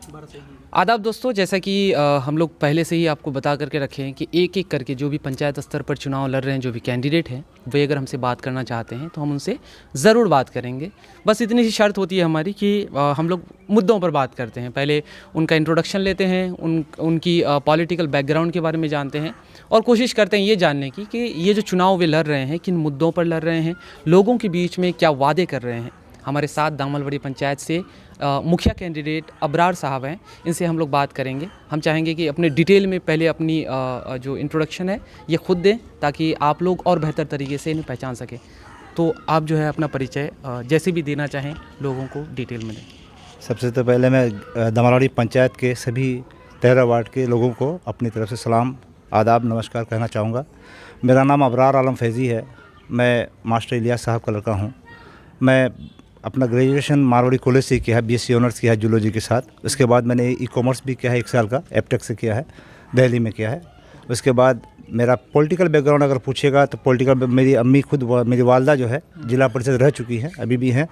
आदाब दोस्तों, जैसा कि हम लोग पहले से ही आपको बता करके रखे हैं कि एक एक करके जो भी पंचायत स्तर पर चुनाव लड़ रहे हैं, जो भी कैंडिडेट हैं, वे अगर हमसे बात करना चाहते हैं तो हम उनसे ज़रूर बात करेंगे। बस इतनी सी शर्त होती है हमारी कि हम लोग मुद्दों पर बात करते हैं। पहले उनका इंट्रोडक्शन लेते हैं, उनकी पॉलिटिकल बैकग्राउंड के बारे में जानते हैं और कोशिश करते हैं ये जानने की कि ये जो चुनाव वे लड़ रहे हैं किन मुद्दों पर लड़ रहे हैं, लोगों के बीच में क्या वादे कर रहे हैं। हमारे साथ दामलवाड़ी पंचायत से मुखिया कैंडिडेट अबरार साहब हैं, इनसे हम लोग बात करेंगे। हम चाहेंगे कि अपने डिटेल में पहले अपनी जो इंट्रोडक्शन है ये खुद दें ताकि आप लोग और बेहतर तरीके से इन्हें पहचान सकें। तो आप जो है अपना परिचय जैसे भी देना चाहें लोगों को डिटेल में दें। सबसे तो पहले मैं दामलवाड़ी पंचायत के सभी 13 वार्ड के लोगों को अपनी तरफ से सलाम, आदाब, नमस्कार कहना चाहूँगा। मेरा नाम अबरार आलम फैज़ी है। मैं मास्टर इलियास साहब का लड़का हूँ। मैं अपना ग्रेजुएशन मारवाड़ी कॉलेज से किया है, बीएससी ऑनर्स किया है जूलॉजी के साथ। उसके बाद मैंने ई-कॉमर्स भी किया है 1 साल का, एपटेक से किया है, दिल्ली में किया है। उसके बाद मेरा पॉलिटिकल बैकग्राउंड अगर पूछेगा तो पॉलिटिकल, मेरी अम्मी खुद मेरी वालदा जो है जिला परिषद रह चुकी हैं, अभी भी हैं।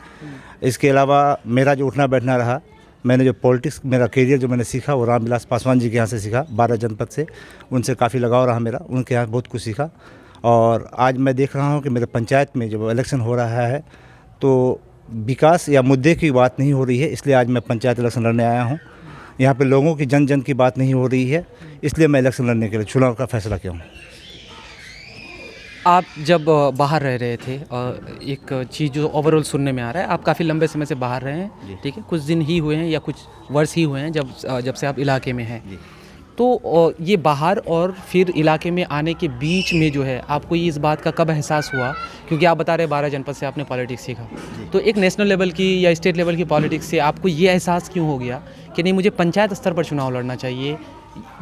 इसके अलावा मेरा जो उठना बैठना रहा, मैंने जो पॉलिटिक्स, मेरा करियर जो मैंने सीखा वो रामविलास पासवान जी के यहाँ से सीखा, 12 जनपद से। उनसे काफ़ी लगाव रहा मेरा, उनके यहाँ बहुत कुछ सीखा। और आज मैं देख रहा हूँ कि मेरे पंचायत में जब इलेक्शन हो रहा है तो विकास या मुद्दे की बात नहीं हो रही है, इसलिए आज मैं पंचायत इलेक्शन लड़ने आया हूँ। यहाँ पे लोगों की जन की बात नहीं हो रही है, इसलिए मैं इलेक्शन लड़ने के लिए चुनाव का फैसला किया हूँ। आप जब बाहर रह रहे थे, एक चीज़ जो ओवरऑल सुनने में आ रहा है, आप काफ़ी लंबे समय से बाहर रहे हैं, ठीक है, कुछ दिन ही हुए हैं या कुछ वर्ष ही हुए हैं जब से आप इलाके में हैं। तो ये बाहर और फिर इलाके में आने के बीच में जो है आपको ये इस बात का कब एहसास हुआ, क्योंकि आप बता रहे 12 जनपद से आपने पॉलिटिक्स सीखा, तो एक नेशनल लेवल की या स्टेट लेवल की पॉलिटिक्स से आपको ये एहसास क्यों हो गया कि नहीं, मुझे पंचायत स्तर पर चुनाव लड़ना चाहिए?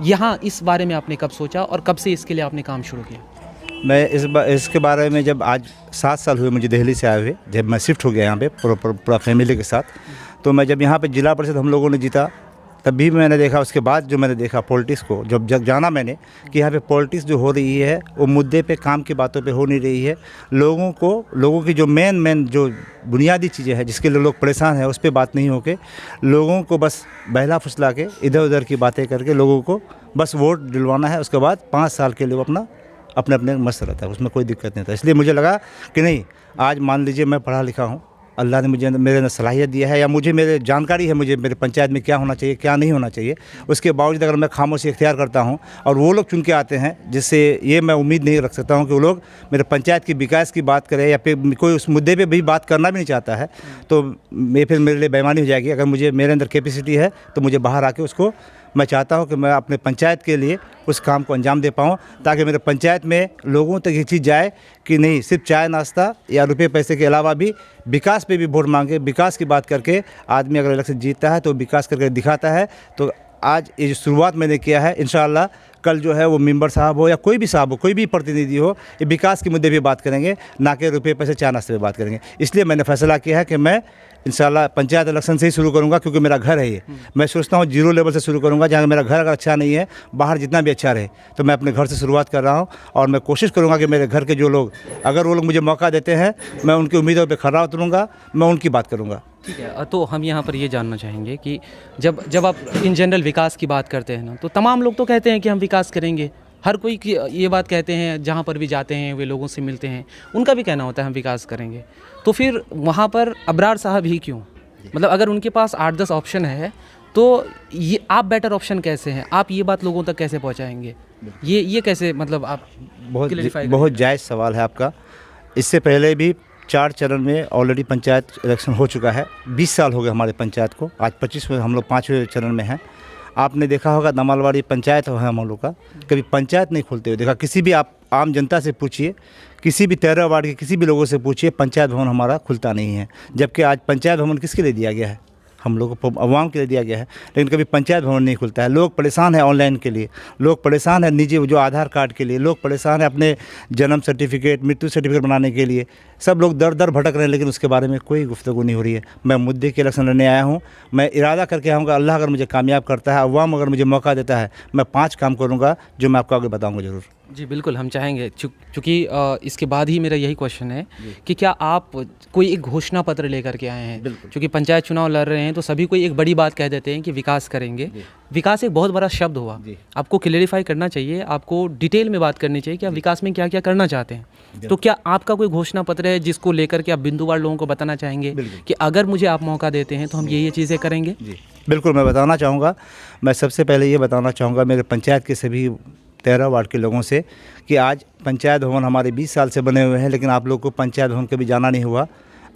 यहाँ इस बारे में आपने कब सोचा और कब से इसके लिए आपने काम शुरू किया? मैं इसके बारे में जब आज 7 साल हुए मुझे दिल्ली से आए हुए, जब मैं शिफ्ट हो गया यहाँ पे पूरा फैमिली के साथ, तो मैं जब यहाँ पे जिला परिषद हम लोगों ने जीता तब भी मैंने देखा। उसके बाद जो मैंने देखा पॉलिटिक्स को, जब जाना मैंने कि यहाँ पे पॉलिटिक्स जो हो रही है वो मुद्दे पे, काम की बातों पे हो नहीं रही है। लोगों की जो मेन जो बुनियादी चीज़ें हैं जिसके लिए लोग परेशान हैं उस पर बात नहीं होके लोगों को बस बहला फुसला के इधर उधर की बातें करके लोगों को बस वोट दिलवाना है। उसके बाद 5 साल के लिए वो अपने मस्त रहता है, उसमें कोई दिक्कत नहीं था। इसलिए मुझे लगा कि नहीं, आज मान लीजिए मैं पढ़ा लिखा हूँ, अल्लाह ने मुझे मेरे अंदर सलाहियत दिया है या मुझे मेरे जानकारी है, मुझे मेरे पंचायत में क्या होना चाहिए क्या नहीं होना चाहिए। उसके बावजूद अगर मैं खामोशी इख्तियार करता हूं और वो लोग चुन के आते हैं, जिससे ये मैं उम्मीद नहीं रख सकता हूं कि वो लोग मेरे पंचायत की विकास की बात करें या फिर कोई उस मुद्दे पे भी बात करना भी नहीं चाहता है, तो फिर मेरे लिए बेईमानी हो जाएगी। अगर मेरे अंदर कैपेसिटी है तो मुझे बाहर आके उसको, मैं चाहता हूं कि मैं अपने पंचायत के लिए उस काम को अंजाम दे पाऊँ, ताकि मेरे पंचायत में लोगों तक ये चीज़ जाए कि नहीं, सिर्फ चाय नाश्ता या रुपये पैसे के अलावा भी विकास पे भी वोट मांगे। विकास की बात करके आदमी अगर इलेक्शन जीतता है तो विकास करके दिखाता है। तो आज ये जो शुरुआत मैंने किया है, इंशाअल्लाह कल जो है वो मेंबर साहब हो या कोई भी साहब हो, कोई भी प्रतिनिधि हो, ये विकास के मुद्दे पे बात करेंगे, ना कि रुपये पैसे चाय नाश्ते पे बात करेंगे। इसलिए मैंने फैसला किया है कि मैं इंशाल्लाह पंचायत इलेक्शन से ही शुरू करूंगा, क्योंकि मेरा घर है ये। मैं सोचता हूँ 0 लेवल से शुरू करूंगा, जहाँ मेरा घर अगर अच्छा नहीं है, बाहर जितना भी अच्छा रहे, तो मैं अपने घर से शुरुआत कर रहा हूँ। और मैं कोशिश करूँगा कि मेरे घर के जो लोग, अगर वो लोग मुझे मौका देते हैं, मैं उनकी उम्मीदों पर खरा उतरूँगा, मैं उनकी बात करूँगा। ठीक है, तो हम यहाँ पर ये जानना चाहेंगे कि जब आप इन जनरल विकास की बात करते हैं ना, तो तमाम लोग तो कहते हैं कि हम विकास करेंगे, हर कोई की ये बात कहते हैं, जहाँ पर भी जाते हैं वे लोगों से मिलते हैं, उनका भी कहना होता है हम विकास करेंगे। तो फिर वहाँ पर अबरार साहब ही क्यों? मतलब अगर उनके पास 8-10 ऑप्शन है तो ये आप बेटर ऑप्शन कैसे हैं? आप ये बात लोगों तक कैसे पहुँचाएंगे? ये कैसे, मतलब आप बहुत जायज़ सवाल है आपका। इससे पहले भी 4 चरण में ऑलरेडी पंचायत इलेक्शन हो चुका है। 20 साल हो गए हमारे पंचायत को, आज 25वें, हम लोग 5वें चरण में हैं। आपने देखा होगा दामलवाड़ी पंचायत है हम लोग का, कभी पंचायत नहीं खोलते हुए देखा। किसी भी आप आम जनता से पूछिए, किसी भी 13 वार्ड के किसी भी लोगों से पूछिए, पंचायत भवन हमारा खुलता नहीं है। जबकि आज पंचायत भवन किसके लिए दिया गया है? हम लोगों को, अवाम के लिए दिया गया है, लेकिन कभी पंचायत भवन नहीं खुलता है। लोग परेशान हैं ऑनलाइन के लिए, लोग परेशान हैं निजी जो आधार कार्ड के लिए, लोग परेशान हैं अपने जन्म सर्टिफिकेट, मृत्यु सर्टिफिकेट बनाने के लिए। सब लोग दर दर भटक रहे हैं, लेकिन उसके बारे में कोई गुफ्तगू नहीं हो रही है। मैं मुद्दे के इलेक्शन लड़ने आया हूँ। मैं इरादा करके आऊँगा, अल्लाह अगर मुझे कामयाब करता है, अवाम अगर मुझे मौका देता है, मैं 5 काम करूँगा जो मैं आपको आगे बताऊँगा ज़रूर। जी बिल्कुल, हम चाहेंगे चूँकि इसके बाद ही मेरा यही क्वेश्चन है कि क्या आप कोई एक घोषणा पत्र लेकर के आए हैं? चूँकि पंचायत चुनाव लड़ रहे हैं तो सभी कोई एक बड़ी बात कह देते हैं कि विकास करेंगे। विकास एक बहुत बड़ा शब्द हुआ, आपको क्लेरिफाई करना चाहिए, आपको डिटेल में बात करनी चाहिए कि आप विकास में क्या क्या करना चाहते हैं। तो क्या आपका कोई घोषणा पत्र है जिसको लेकर के आप बिंदुवार लोगों को बताना चाहेंगे कि अगर मुझे आप मौका देते हैं तो हम ये चीज़ें करेंगे? जी बिल्कुल, मैं बताना चाहूँगा। मैं सबसे पहले ये बताना चाहूँगा मेरे पंचायत के सभी 13 वार्ड के लोगों से कि आज पंचायत भवन हमारे 20 साल से बने हुए हैं, लेकिन आप लोग को पंचायत भवन कभी जाना नहीं हुआ।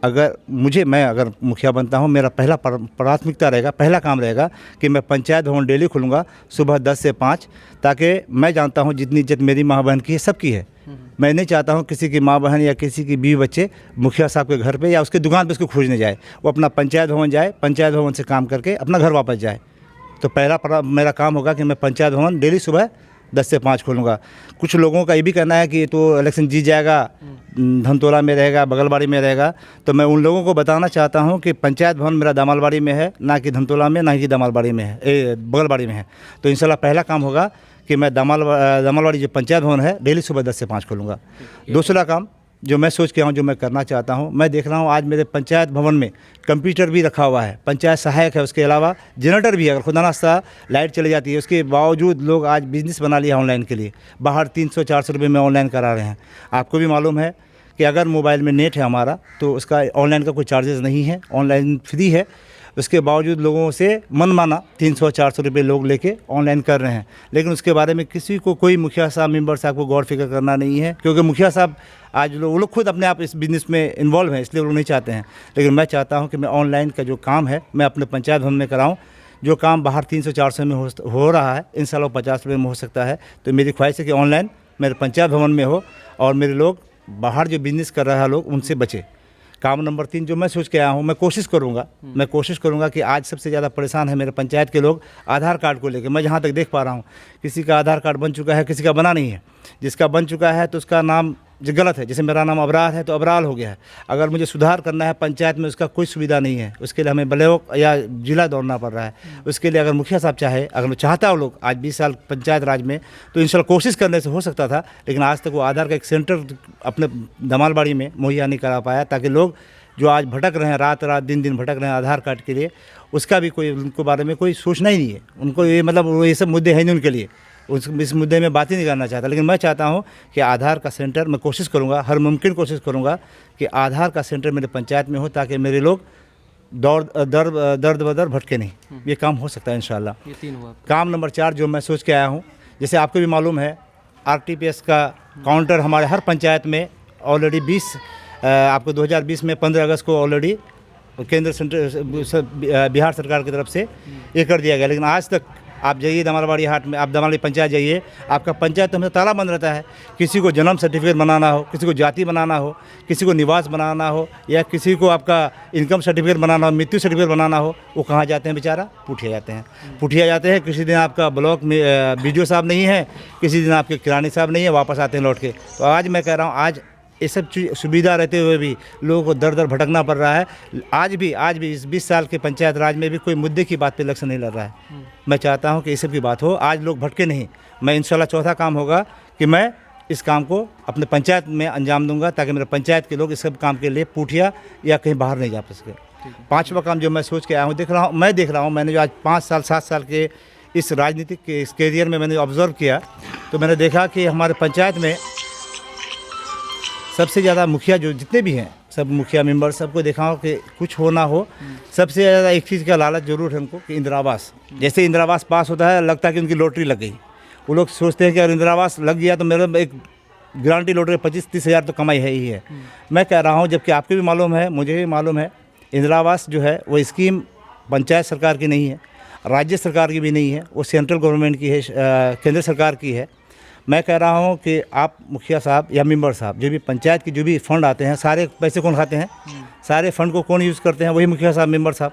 मैं अगर मुखिया बनता हूँ, मेरा पहला प्राथमिकता रहेगा, पहला काम रहेगा कि मैं पंचायत भवन डेली खुलूँगा सुबह 10 से 5, ताकि मैं जानता हूँ जितनी इज्जत मेरी माँ बहन की है सबकी है। मैं नहीं चाहता हूँ किसी की माँ बहन या किसी की बीवी बच्चे मुखिया साहब के घर पे या उसके दुकान पे उसको खोजने जाए। वो अपना पंचायत भवन जाए, पंचायत भवन से काम करके अपना घर वापस जाए। तो पहला मेरा काम होगा कि मैं पंचायत भवन डेली सुबह 10 से 5 खोलूँगा। कुछ लोगों का ये भी कहना है कि तो इलेक्शन जीत जाएगा, धनतोला में रहेगा, बगलबाड़ी में रहेगा। तो मैं उन लोगों को बताना चाहता हूँ कि पंचायत भवन मेरा दामालबाड़ी में है, ना कि धनतोला में, ना कि दामालबाड़ी में है, बगलबाड़ी में है। तो इंशाल्लाह पहला काम होगा कि मैं दामालबाड़ी जो पंचायत भवन है डेली सुबह 10 से 5 खोलूँगा। दूसरा काम जो मैं सोच के आऊँ, जो मैं करना चाहता हूँ, मैं देख रहा हूँ आज मेरे पंचायत भवन में कंप्यूटर भी रखा हुआ है, पंचायत सहायक है, उसके अलावा जनरेटर भी है। अगर खुदा नाश्ता लाइट चली जाती है, उसके बावजूद लोग आज बिज़नेस बना लिया ऑनलाइन के लिए, बाहर 300-400 रुपये में ऑनलाइन करा रहे हैं। आपको भी मालूम है कि अगर मोबाइल में नेट है हमारा तो उसका ऑनलाइन का कोई चार्जेस नहीं है, ऑनलाइन फ्री है। उसके बावजूद लोगों से मनमाना 300-400 रुपये लोग लेके ऑनलाइन कर रहे हैं, लेकिन उसके बारे में किसी को कोई मुखिया साहब, मेंबर साहब को गौर फिक्र करना नहीं है, क्योंकि मुखिया साहब आज वो लोग खुद अपने आप इस बिज़नेस में इन्वॉल्व हैं, इसलिए वो लोग नहीं चाहते हैं। लेकिन मैं चाहता हूं कि मैं ऑनलाइन का जो काम है मैं अपने पंचायत भवन में कराऊं। जो काम बाहर 300-400 में हो रहा है, इंशाल्लाह 50 रुपये में हो सकता है। तो मेरी ख्वाहिश है कि ऑनलाइन मेरे पंचायत भवन में हो और मेरे लोग बाहर जो बिज़नेस कर रहा है लोग उनसे बचे। काम नंबर 3 जो मैं सोच के आया हूँ, मैं कोशिश करूँगा कि आज सबसे ज़्यादा परेशान है मेरे पंचायत के लोग आधार कार्ड को लेकर। मैं जहाँ तक देख पा रहा हूँ, किसी का आधार कार्ड बन चुका है, किसी का बना नहीं है। जिसका बन चुका है तो उसका नाम जो गलत है, जैसे मेरा नाम अबरार है तो अबराल हो गया है। अगर मुझे सुधार करना है पंचायत में, उसका कोई सुविधा नहीं है, उसके लिए हमें ब्लॉक या जिला दौड़ना पड़ रहा है। उसके लिए अगर मुखिया साहब चाहे, अगर चाहता हो लोग आज 20 साल पंचायत राज में, तो इंशाल्लाह कोशिश करने से हो सकता था। लेकिन आज तक वो आधार का एक सेंटर अपने दामालबाड़ी में मुहैया नहीं करा पाया, ताकि लोग जो आज भटक रहे हैं, रात दिन भटक रहे हैं आधार कार्ड के लिए, उसका भी कोई उनको बारे में कोई सोचना ही नहीं है। उनको ये मतलब ये सब मुद्दे हैं नहीं उनके लिए, इस मुद्दे में बात ही नहीं करना चाहता। लेकिन मैं चाहता हूं कि आधार का सेंटर, मैं कोशिश करूंगा, हर मुमकिन कोशिश करूंगा कि आधार का सेंटर मेरे पंचायत में हो, ताकि मेरे लोग दर्द बदर भटके नहीं। ये काम हो सकता है इंशाल्लाह। ये 3 हुआ। काम नंबर 4 जो मैं सोच के आया हूँ, जैसे आपको भी मालूम है RTPS का काउंटर हमारे हर पंचायत में ऑलरेडी आपको 2020 में 15 अगस्त को ऑलरेडी बिहार सरकार की तरफ से ये कर दिया गया। लेकिन आज तक आप जाइए दामालबाड़ी हाट में, आप दामालबाड़ी पंचायत जाइए, आपका पंचायत तो हमेशा ताला बंद रहता है। किसी को जन्म सर्टिफिकेट बनाना हो, किसी को जाति बनाना हो, किसी को निवास बनाना हो, या किसी को आपका इनकम सर्टिफिकेट बनाना हो, मृत्यु सर्टिफिकेट बनाना हो, वो कहाँ जाते हैं बेचारा? पुठिया जाते हैं। किसी दिन आपका ब्लॉक में BDO साहब नहीं है, किसी दिन आपके किरानी साहब नहीं है, वापस आते हैं लौट के। तो आज मैं कह रहा हूँ, आज ये सब सुविधा रहते हुए भी लोगों को दर भटकना पड़ रहा है। आज भी इस 20 साल के पंचायत राज में भी कोई मुद्दे की बात पे इलेक्शन नहीं लड़ रहा है। मैं चाहता हूं कि इस सब की बात हो, आज लोग भटके नहीं। मैं इंशाल्लाह चौथा काम होगा कि मैं इस काम को अपने पंचायत में अंजाम दूंगा, ताकि मेरे पंचायत के लोग इस सब काम के लिए पूठिया या कहीं बाहर नहीं जा सके। 5वां काम जो मैं सोच के आया हूँ, देख रहा हूँ मैंने जो आज 5 साल 7 साल के इस राजनीतिक के इस कैरियर में मैंने ऑब्ज़र्व किया, तो मैंने देखा कि हमारे पंचायत में सबसे ज़्यादा मुखिया जो जितने भी हैं, सब मुखिया मेंबर, सबको देखा हो कि कुछ हो ना हो, सबसे ज़्यादा एक चीज़ का लालच जरूर है उनको कि इंदिरा आवास। जैसे इंदिरा आवास पास होता है, लगता है कि उनकी लॉटरी लग गई। वो लोग सोचते हैं कि अगर इंदिरा आवास लग गया तो मेरा एक गारंटी लॉटरी 25-30 हज़ार तो कमाई है ही है। मैं कह रहा हूँ, जबकि आपको भी मालूम है, मुझे भी मालूम है, इंदिरा आवास जो है वो स्कीम पंचायत सरकार की नहीं है, राज्य सरकार की भी नहीं है, वो सेंट्रल गवर्नमेंट की है, केंद्र सरकार की है। मैं कह रहा हूं कि आप मुखिया साहब या मेंबर साहब, जो भी पंचायत की जो भी फंड आते हैं, सारे पैसे कौन खाते हैं? सारे फंड को कौन यूज़ करते हैं? वही मुखिया साहब, मेंबर साहब।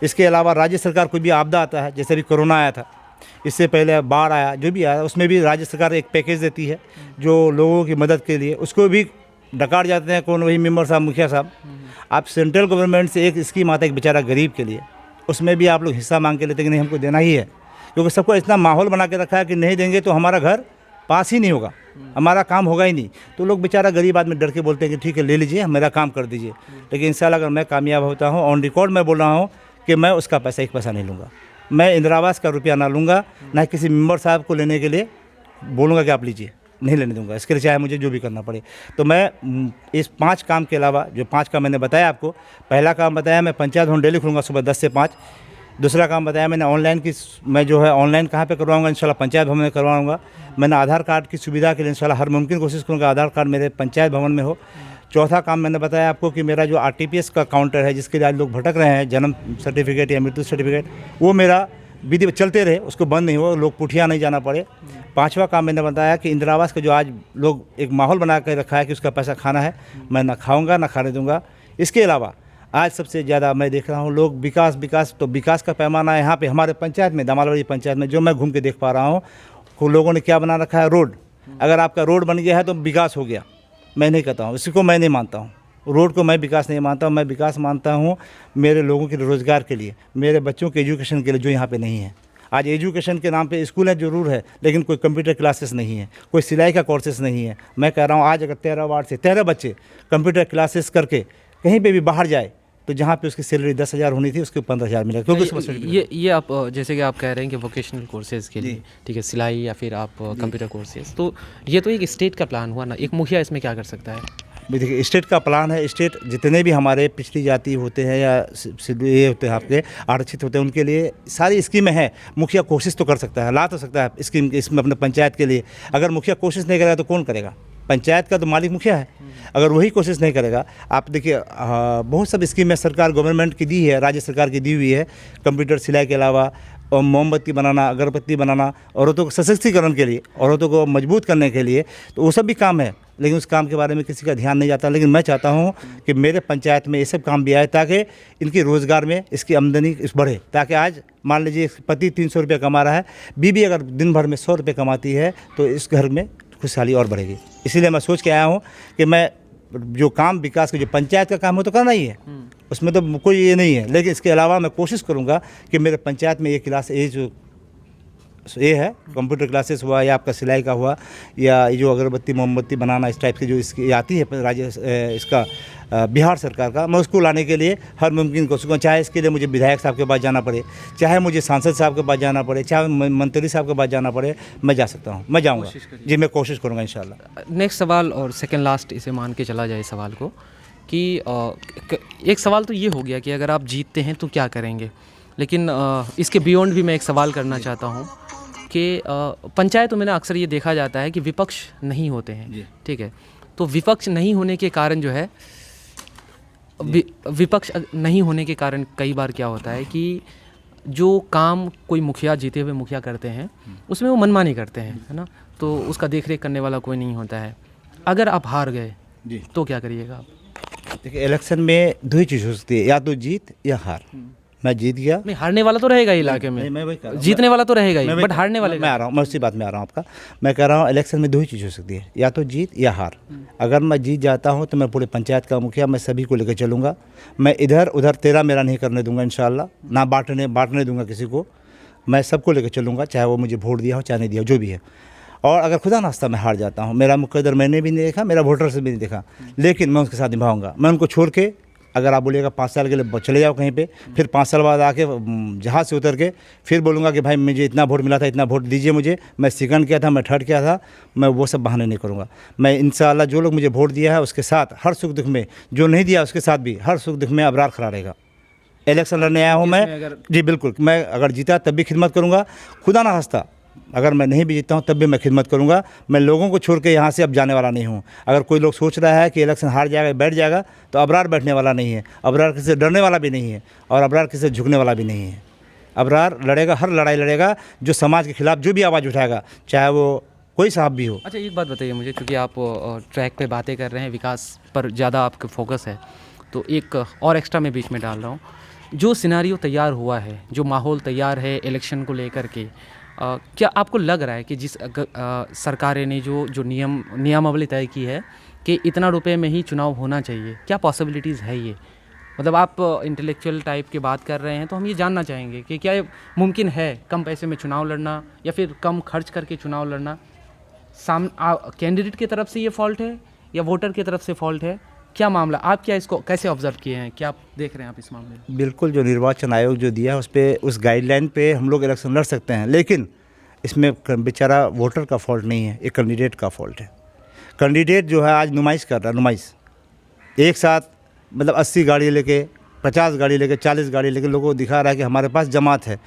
इसके अलावा राज्य सरकार कोई भी आपदा आता है, जैसे अभी कोरोना आया था, इससे पहले बाढ़ आया, जो भी आया, उसमें भी राज्य सरकार एक पैकेज देती है जो लोगों की मदद के लिए, उसको भी डकार जाते हैं कौन? वही मेंबर साहब, मुखिया साहब। आप सेंट्रल गवर्नमेंट से एक स्कीम आता है एक बेचारा गरीब के लिए, उसमें भी आप लोग हिस्सा मांग के लेते कि नहीं हमको देना ही है, क्योंकि सबको इतना माहौल बना के रखा है कि नहीं देंगे तो हमारा घर पास ही नहीं होगा। हमारा काम होगा ही नहीं। तो लोग बेचारा गरीब आदमी डर के बोलते हैं कि ठीक है ले लीजिए, मेरा काम कर दीजिए। लेकिन इंशाल्लाह अगर मैं कामयाब होता हूँ, ऑन रिकॉर्ड मैं बोल रहा हूँ कि मैं उसका पैसा एक पैसा नहीं लूँगा। मैं इंदिरा आवास का रुपया ना लूँगा, ना किसी मेंबर साहब को लेने के लिए बोलूँगा कि आप लीजिए, नहीं लेने दूंगा। इसके लिए चाहे मुझे जो भी करना पड़े। तो मैं इस 5 काम के अलावा, जो 5 काम मैंने बताया आपको, पहला काम बताया मैं पंचायत भवन डेली खुलूँगा सुबह 10 से 5। दूसरा काम बताया मैंने ऑनलाइन की, मैं जो है ऑनलाइन कहाँ पे करवाऊंगा, इंशाल्लाह पंचायत भवन में करवाऊंगा। मैंने आधार कार्ड की सुविधा के लिए इंशाल्लाह हर मुमकिन कोशिश करूँगा आधार कार्ड मेरे पंचायत भवन में हो। चौथा काम मैंने बताया आपको कि मेरा जो RTPS का काउंटर है, जिसके लिए आज लोग भटक रहे हैं, जन्म सर्टिफिकेट या मृत्यु सर्टिफिकेट, वो मेरा विधि चलते रहे, उसको बंद नहीं हो, लोग पुठिया नहीं जाना पड़े। पांचवा काम मैंने बताया कि इंदिरा आवास का जो आज लोग एक माहौल बना कर रखा है कि उसका पैसा खाना है, मैं ना खाऊंगा ना खाने दूंगा। इसके अलावा आज सबसे ज़्यादा मैं देख रहा हूँ लोग विकास, तो विकास का पैमाना यहाँ पे हमारे पंचायत में, दामालवाड़ी पंचायत में जो मैं घूम के देख पा रहा हूँ, लोगों ने क्या बना रखा है, रोड। अगर आपका रोड बन गया है तो विकास हो गया, मैं नहीं कहता हूँ, इसको मैं नहीं मानता हूँ। रोड को मैं विकास नहीं मानता हूँ। मैं विकास मानता हूँ मेरे लोगों के रोज़गार के लिए, मेरे बच्चों के एजुकेशन के लिए, जो यहाँ पे नहीं है। आज एजुकेशन के नाम पे स्कूल है जरूर है, लेकिन कोई कंप्यूटर क्लासेस नहीं है, कोई सिलाई का कोर्सेस नहीं है। मैं कह रहा हूँ आज अगर 13 वार्ड से 13 बच्चे कंप्यूटर क्लासेस करके कहीं पे भी बाहर जाए, तो जहाँ पे उसकी सैलरी 10,000 होनी थी उसको 15,000 मिलेगा, क्योंकि ये आप जैसे कि आप कह रहे हैं कि वोकेशनल कोर्सेज़ के लिए, ठीक है, सिलाई या फिर आप कंप्यूटर कोर्सेज़, तो ये तो एक स्टेट का प्लान हुआ ना, एक मुखिया इसमें क्या कर सकता है? देखिए स्टेट का प्लान है। स्टेट जितने भी हमारे पिछड़ी जाति होते हैं या ये होते हैं आपके आरक्षित होते हैं, उनके लिए सारी स्कीमें हैं। मुखिया कोशिश तो कर सकता है, ला तो सकता है स्कीम इसमें अपने पंचायत के लिए। अगर मुखिया कोशिश नहीं करेगा तो कौन करेगा? पंचायत का तो मालिक मुखिया है। अगर वही कोशिश नहीं करेगा, आप देखिए बहुत सब स्कीमें सरकार गवर्नमेंट की दी है, राज्य सरकार की दी हुई है। कंप्यूटर सिलाई के अलावा और मोमबत्ती बनाना, अगरबत्ती बनाना, औरतों को सशक्तिकरण के लिए, औरतों को मजबूत करने के लिए, तो वो सब भी काम है। लेकिन उस काम के बारे में किसी का ध्यान नहीं जाता। लेकिन मैं चाहता हूं कि मेरे पंचायत में ये सब काम भी आए, ताकि इनकी रोज़गार में इसकी आमदनी बढ़े। ताकि आज मान लीजिए पति 300 रुपये कमा रहा है, बीवी अगर दिन भर में 100 रुपये कमाती है, तो इस घर में खुशहाली और बढ़ेगी। इसीलिए मैं सोच के आया हूँ कि मैं जो काम विकास के, जो पंचायत का काम हो तो करना ही है, उसमें तो कोई ये नहीं है। लेकिन इसके अलावा मैं कोशिश करूँगा कि मेरे पंचायत में ये क्लास, ये जो ये है कंप्यूटर क्लासेस हुआ, या आपका सिलाई का हुआ, या ये जो अगरबत्ती मोमबत्ती बनाना इस टाइप की जो इसकी आती है राज्य इसका बिहार सरकार का, मैं उसको लाने के लिए हर मुमकिन कोशिश करूँ। चाहे इसके लिए मुझे विधायक साहब के पास जाना पड़े, चाहे मुझे सांसद साहब के पास जाना पड़े, चाहे मंत्री साहब के पास जाना पड़े, मैं जा सकता हूँ, मैं जाऊँगा जी, मैं कोशिश करूँगा इंशाल्लाह। नेक्स्ट सवाल और सेकेंड लास्ट इसे मान के चला जाए सवाल को कि एक सवाल तो ये हो गया कि अगर आप जीतते हैं तो क्या करेंगे, लेकिन इसके बियॉन्ड भी मैं एक सवाल करना चाहता हूँ कि पंचायतों में ना अक्सर ये देखा जाता है कि विपक्ष नहीं होते हैं, ठीक है। तो विपक्ष नहीं होने के कारण जो है, विपक्ष नहीं होने के कारण कई बार क्या होता है कि जो काम कोई मुखिया, जीते हुए मुखिया करते हैं, उसमें वो मनमानी करते हैं, है ना, तो उसका देख रेख करने वाला कोई नहीं होता है। अगर आप हार गए जी तो क्या करिएगा आप? देखिए इलेक्शन में दो ही चीज़ हो सकती है, या तो जीत या हार। मैं जीत गया, नहीं हारने वाला तो रहेगा इलाके में, मैं वही कह रहा हूं, जीतने वाला तो रहेगा ही, बट हारने वाले मैं आ रहा हूँ, मैं उसी बात में आ रहा हूँ आपका। मैं कह रहा हूँ इलेक्शन में दो ही चीज़ हो सकती है, या तो जीत या हार। अगर मैं जीत जाता हूँ तो मैं पूरे पंचायत का मुखिया, मैं सभी को लेकर चलूँगा। मैं इधर उधर तेरा मेरा नहीं करने दूंगा इंशाल्लाह, ना बांटने दूंगा किसी को। मैं सबको लेकर चलूँगा, चाहे वो मुझे वोट दिया हो चाहे नहीं दिया हो, जो भी है। और अगर खुदा नाश्ता मैं हार जाता हूँ, मेरा मुकद्दर मैंने भी नहीं देखा, मेरा वोटर से भी नहीं देखा, लेकिन मैं उसके साथ निभाऊंगा। मैं उनको छोड़ के, अगर आप बोलिएगा 5 साल के लिए चले जाओ कहीं पे, फिर 5 साल बाद आके जहाज़ से उतर के फिर बोलूँगा कि भाई मुझे इतना वोट मिला था, इतना वोट दीजिए मुझे, मैं सेकंड किया था, मैं थर्ड किया था, मैं वो सब बहाने नहीं करूँगा। मैं इंशाअल्लाह जो लोग मुझे वोट दिया है उसके साथ हर सुख दुख में, जो नहीं दिया उसके साथ भी हर सुख दुख में अबरार खड़ा रहेगा। इलेक्शन लड़ने आया हूँ मैं, जी बिल्कुल। मैं अगर जीता तब भी खिदमत करूँगा, खुदा ना खास्ता अगर मैं नहीं भी जीतता हूँ तब भी मैं खिदमत करूँगा। मैं लोगों को छोड़ के यहाँ से अब जाने वाला नहीं हूँ। अगर कोई लोग सोच रहा है कि इलेक्शन हार जाएगा, बैठ जाएगा, तो अबरार बैठने वाला नहीं है, अबरार किसी से डरने वाला भी नहीं है, और अबरार किसी से झुकने वाला भी नहीं है। अबरार लड़ेगा, हर लड़ाई लड़ेगा, जो समाज के खिलाफ जो भी आवाज़ उठाएगा, चाहे वो कोई साहब भी हो। अच्छा एक बात बताइए मुझे, क्योंकि आप ट्रैक पे बातें कर रहे हैं, विकास पर ज़्यादा आपका फोकस है, तो एक और एक्स्ट्रा मैं बीच में डाल रहा हूँ। जो सिनारियो तैयार हुआ है, जो माहौल तैयार है इलेक्शन को लेकर के, क्या आपको लग रहा है कि जिस सरकारें ने जो नियमावली तय की है कि इतना रुपए में ही चुनाव होना चाहिए, क्या पॉसिबिलिटीज़ है ये? मतलब आप इंटेलेक्चुअल टाइप की बात कर रहे हैं, तो हम ये जानना चाहेंगे कि क्या ये मुमकिन है कम पैसे में चुनाव लड़ना, या फिर कम खर्च करके चुनाव लड़ना? कैंडिडेट की तरफ से ये फॉल्ट है या वोटर की तरफ से फॉल्ट है? क्या मामला, आप क्या इसको कैसे ऑब्जर्व किए हैं, क्या आप देख रहे हैं आप इस मामले में? बिल्कुल, जो निर्वाचन आयोग जो दिया उस पे, उस गाइडलाइन पे हम लोग इलेक्शन लड़ सकते हैं, लेकिन इसमें बेचारा वोटर का फॉल्ट नहीं है, ये कैंडिडेट का फॉल्ट है। कैंडिडेट जो है आज नुमाइश कर रहा है, नुमाइश एक साथ मतलब 80 गाड़ी लेके, 50 गाड़ी लेके, 40 गाड़ी लेके लोगों को दिखा रहा है कि हमारे पास जमात है।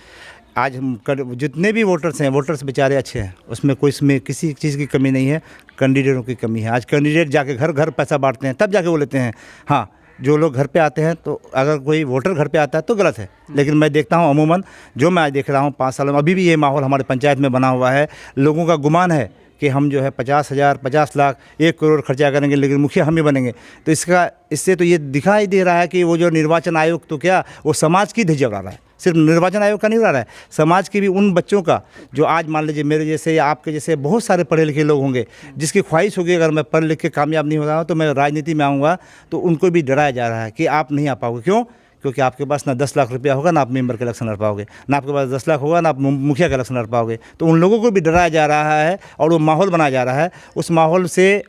आज हम जितने भी वोटर्स हैं, वोटर्स बेचारे अच्छे हैं, उसमें कोई इसमें किसी चीज़ की कमी नहीं है, कैंडिडेटों की कमी है। आज कैंडिडेट जाके घर घर पैसा बांटते हैं, तब जाके वो लेते हैं। हाँ, जो लोग घर पे आते हैं, तो अगर कोई वोटर घर पे आता है तो गलत है, लेकिन मैं देखता हूँ अमूमन जो मैं आज देख रहा हूँ 5 सालों में, अभी भी ये माहौल हमारे पंचायत में बना हुआ है। लोगों का गुमान है कि हम जो है 50,000, 50 लाख, 1 करोड़ खर्चा करेंगे, लेकिन मुखिया हम ही बनेंगे। तो इससे तो ये दिखाई दे रहा है कि वो जो निर्वाचन आयोग तो क्या, वो समाज की ध्वजा उड़ा रहा है। सिर्फ निर्वाचन आयोग का नहीं उड़ा रहा है, समाज के भी उन बच्चों का जो आज मान लीजिए मेरे जैसे या आपके जैसे बहुत सारे पढ़े लिखे लोग होंगे, जिसकी ख्वाहिश होगी अगर मैं पढ़ लिख के कामयाब नहीं हो रहा हूँ तो मैं राजनीति में आऊँगा, तो उनको भी डराया जा रहा है कि आप नहीं आ पाओगे। क्यों? क्योंकि आपके पास ना 10 लाख रुपया होगा, ना आप मेंबर का इलेक्शन लड़ पाओगे, ना आपके पास 10 लाख होगा, ना आप मुखिया का इलेक्शन लड़ पाओगे। तो उन लोगों को भी डराया जा रहा है और वो माहौल बनाया जा रहा है। उस माहौल से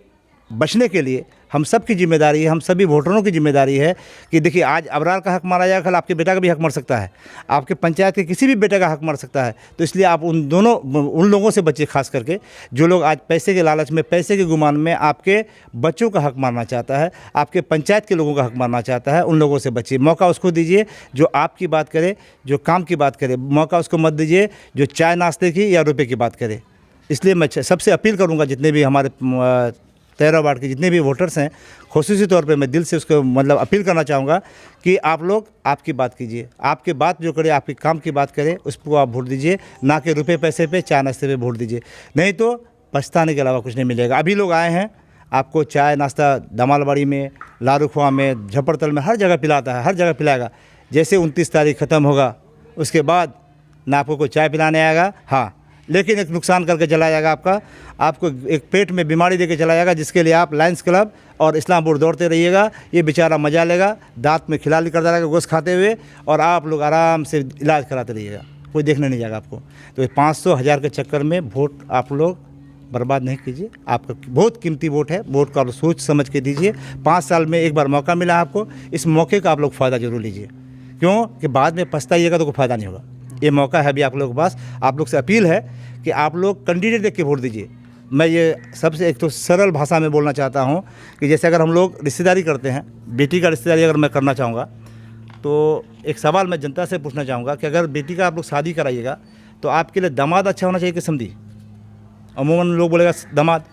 बचने के लिए हम सब की जिम्मेदारी है, हम सभी वोटरों की जिम्मेदारी है कि देखिए, आज अबरार का हक मारा जाएगा, कल आपके बेटा का भी हक मर सकता है, आपके पंचायत के किसी भी बेटे का हक मर सकता है। तो इसलिए आप उन लोगों से बचिए, खास करके जो लोग आज पैसे के लालच में, पैसे के गुमान में आपके बच्चों का हक मारना चाहता है, आपके पंचायत के लोगों का हक मारना चाहता है, उन लोगों से बचिए। मौका उसको दीजिए जो आपकी बात करे, जो काम की बात करे। मौका उसको मत दीजिए जो चाय नाश्ते की या रुपये की बात करे। इसलिए मैं सबसे अपील करूँगा, जितने भी हमारे 13 वार्ड के जितने भी वोटर्स हैं, ख़ुसूसी तौर पे मैं दिल से उसको मतलब अपील करना चाहूँगा कि आप लोग आपकी बात कीजिए, आपकी बात जो करे, आपके काम की बात करे, उसको आप वोट दीजिए, ना कि रुपये पैसे पे, चाय नाश्ते पे वोट दीजिए। नहीं तो पछताने के अलावा कुछ नहीं मिलेगा। अभी लोग आए हैं, आपको चाय नाश्ता दमालबाड़ी में, लारुखवा में, झपड़तल में, हर जगह पिलाता है, हर जगह पिलाएगा। जैसे 29 तारीख ख़त्म होगा उसके बाद ना आपको कोई चाय पिलाने आएगा, हाँ, लेकिन एक नुकसान करके चला जाएगा आपको एक पेट में बीमारी देके चला जाएगा, जिसके लिए आप लायंस क्लब और इस्लामपुर दौड़ते रहिएगा। ये बेचारा मजा लेगा, दांत में खिलाली करता रहेगा गोश्त खाते हुए, और आप लोग आराम से इलाज कराते रहिएगा, कोई देखने नहीं जाएगा आपको। तो 500,000 के चक्कर में वोट आप लोग बर्बाद नहीं कीजिए। आपका बहुत कीमती वोट है, वोट को आप सोच समझ के दीजिए। 5 साल में एक बार मौका मिला आपको, इस मौके का आप लोग फ़ायदा जरूर लीजिए। क्यों कि बाद में पछताइएगा तो कोई फ़ायदा नहीं होगा। ये मौका है अभी आप लोगों के पास। आप लोग से अपील है कि आप लोग कैंडिडेट देख के वोट दीजिए। मैं ये सबसे एक तो सरल भाषा में बोलना चाहता हूँ कि जैसे अगर हम लोग रिश्तेदारी करते हैं, बेटी का रिश्तेदारी अगर मैं करना चाहूँगा, तो एक सवाल मैं जनता से पूछना चाहूँगा कि अगर बेटी का आप लोग शादी कराइएगा तो आपके लिए दामाद अच्छा होना चाहिए कि समधी? अमूमन लोग बोलेगा दामाद,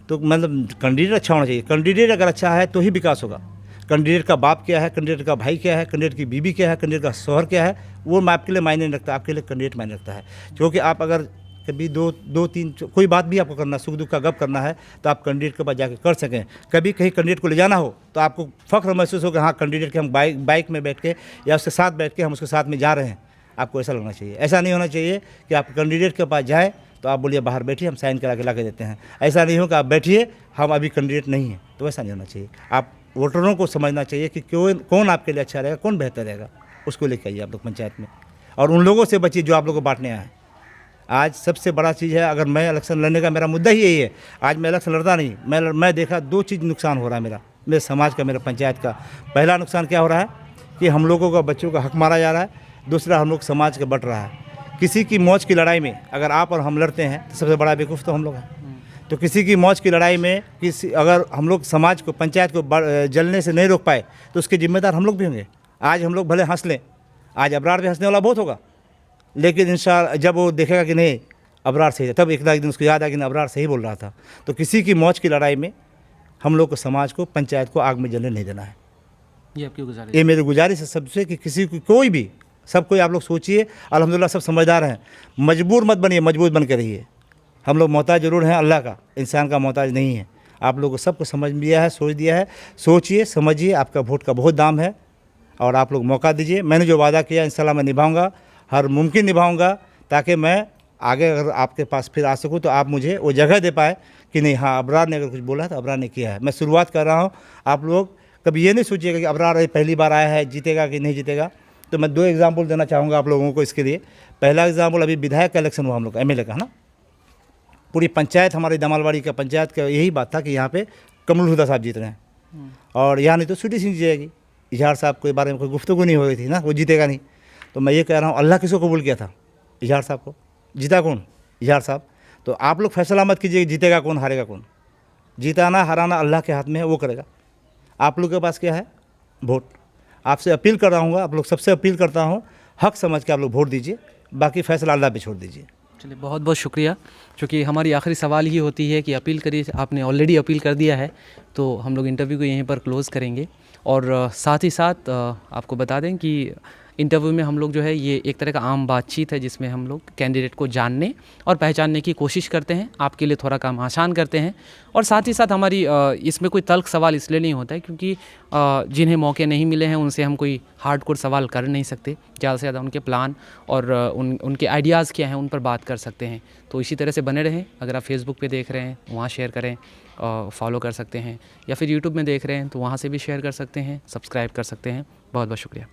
तो मतलब कैंडिडेट अच्छा होना चाहिए। कैंडिडेट अगर अच्छा है तो ही विकास होगा। कैंडिडेट का बाप क्या है, कैंडिडेट का भाई क्या है, कैंडिडेट की बीबी क्या है, कैंडिडेट का शौहर क्या है, वो आपके लिए मायने नहीं रखता, आपके लिए कैंडिडेट मायने रखता है। क्योंकि आप अगर कभी दो तीन कोई बात भी आपको करना, सुख दुख का गप करना है, तो आप कैंडिडेट के पास जाके कर सकें। कभी कहीं कैंडिडेट को ले जाना हो तो आपको फ़ख्र महसूस हो कि हाँ, कैंडिडेट के हम बाइक में बैठ के या उसके साथ बैठ के हम उसके साथ में जा रहे हैं। आपको ऐसा लगना चाहिए। ऐसा नहीं होना चाहिए कि आप कैंडिडेट के पास जाएँ तो आप बोलिए बाहर बैठिए, हम साइन करा के ला के देते हैं। ऐसा नहीं हो कि आप बैठिए, हम अभी कैंडिडेट नहीं हैं, तो ऐसा नहीं होना चाहिए। आप वोटरों को समझना चाहिए कि कौन आपके लिए अच्छा रहेगा, कौन बेहतर रहेगा, उसको लेकर आइए आप लोग पंचायत में। और उन लोगों से बचिए जो आप लोगों को बांटने आए हैं। आज सबसे बड़ा चीज़ है, अगर मैं इलेक्शन लड़ने का मेरा मुद्दा ही यही है। आज मैं इलेक्शन लड़ता नहीं, मैं देखा 2 चीज़ नुकसान हो रहा है मेरे समाज का, मेरे पंचायत का। पहला नुकसान क्या हो रहा है कि हम लोगों का बच्चों का हक मारा जा रहा है। दूसरा, हम लोग समाज का बट रहा है। किसी की मौज की लड़ाई में अगर आप और हम लड़ते हैं तो सबसे बड़ा बेवकूफ़ तो हम लोग हैं। तो किसी की मौज की लड़ाई में अगर हम लोग समाज को, पंचायत को जलने से नहीं रोक पाए तो उसके जिम्मेदार हम लोग भी होंगे। आज हम लोग भले हंस लें, आज अबरार भी हंसने वाला बहुत होगा, लेकिन इंशाअल्लाह जब वो देखेगा कि नहीं अबरार सही है, तब एक दिन उसको याद आएगा कि अबरार सही बोल रहा था। तो किसी की मौज की लड़ाई में हम लोग को, समाज को, पंचायत को आग में जलने नहीं देना है। ये आपकी गुजारिश? ये मेरी गुजारिश है सबसे कि किसी को, कोई भी, सब कोई आप लोग सोचिए। अल्हम्दुलिल्लाह सब समझदार हैं। मजबूर मत बनिए, मजबूत बन के रहिए। हम लोग मोहताज ज़रूर हैं अल्लाह का, इंसान का मोहताज नहीं है। आप लोगों को सबको समझ लिया है, सोच दिया है। सोचिए, समझिए, आपका वोट का बहुत दाम है और आप लोग मौका दीजिए। मैंने जो वादा किया इंशाल्लाह मैं निभाऊंगा, हर मुमकिन निभाऊंगा, ताकि मैं आगे अगर आपके पास फिर आ सकूँ तो आप मुझे वो जगह दे पाए कि नहीं, हाँ अबरार ने अगर कुछ बोला है तो अबरार ने किया है। मैं शुरुआत कर रहा हूँ। आप लोग कभी ये नहीं सोचिएगा कि अबरार पहली बार आया है, जीतेगा कि नहीं जीतेगा। तो मैं 2 एग्जाम्पल देना चाहूँगा आप लोगों को इसके लिए। पहला एग्जाम्पल, अभी विधायक का इलेक्शन हुआ हम लोग का, MLA का, है ना। पूरी पंचायत, हमारी दमालवाड़ी का पंचायत का यही बात था कि यहाँ पे कमरुल हुदा साहब जीत रहे हैं और यहाँ नहीं तो स्वीटी सिंह जीतेगी। इजहार साहब के बारे में कोई गुफ्तगू नहीं हो रही थी ना, वो जीतेगा नहीं। तो मैं ये कह रहा हूँ, अल्लाह किसको कबूल किया था? इजहार साहब को। जीता कौन? इजहार साहब। तो आप लोग फैसला मत कीजिए कि जीतेगा कौन, हारेगा कौन। जीताना हराना अल्लाह के हाथ में है, वो करेगा। आप लोग के पास क्या है? वोट। आपसे अपील कर रहा हूँ, आप लोग सबसे अपील करता हूँ, हक समझ के आप लोग वोट दीजिए, बाकी फैसला अल्लाह पे छोड़ दीजिए। चलिए, बहुत बहुत शुक्रिया। क्योंकि हमारी आखिरी सवाल ही होती है कि अपील करिए। आपने ऑलरेडी अपील कर दिया है, तो हम लोग इंटरव्यू को यहीं पर क्लोज़ करेंगे। और साथ ही साथ आपको बता दें कि इंटरव्यू में हम लोग जो है ये एक तरह का आम बातचीत है, जिसमें हम लोग कैंडिडेट को जानने और पहचानने की कोशिश करते हैं, आपके लिए थोड़ा काम आसान करते हैं। और साथ ही साथ हमारी इसमें कोई तल्ख सवाल इसलिए नहीं होता है क्योंकि जिन्हें मौके नहीं मिले हैं उनसे हम कोई हार्डकोर सवाल कर नहीं सकते। ज़्यादा से ज़्यादा उनके प्लान और उनके आइडियाज़ क्या हैं उन पर बात कर सकते हैं। तो इसी तरह से बने रहें। अगर आप फेसबुक पे देख रहे हैं वहाँ शेयर करें, फॉलो कर सकते हैं, या फिर यूट्यूब में देख रहे हैं तो वहाँ से भी शेयर कर सकते हैं, सब्सक्राइब कर सकते हैं। बहुत बहुत शुक्रिया।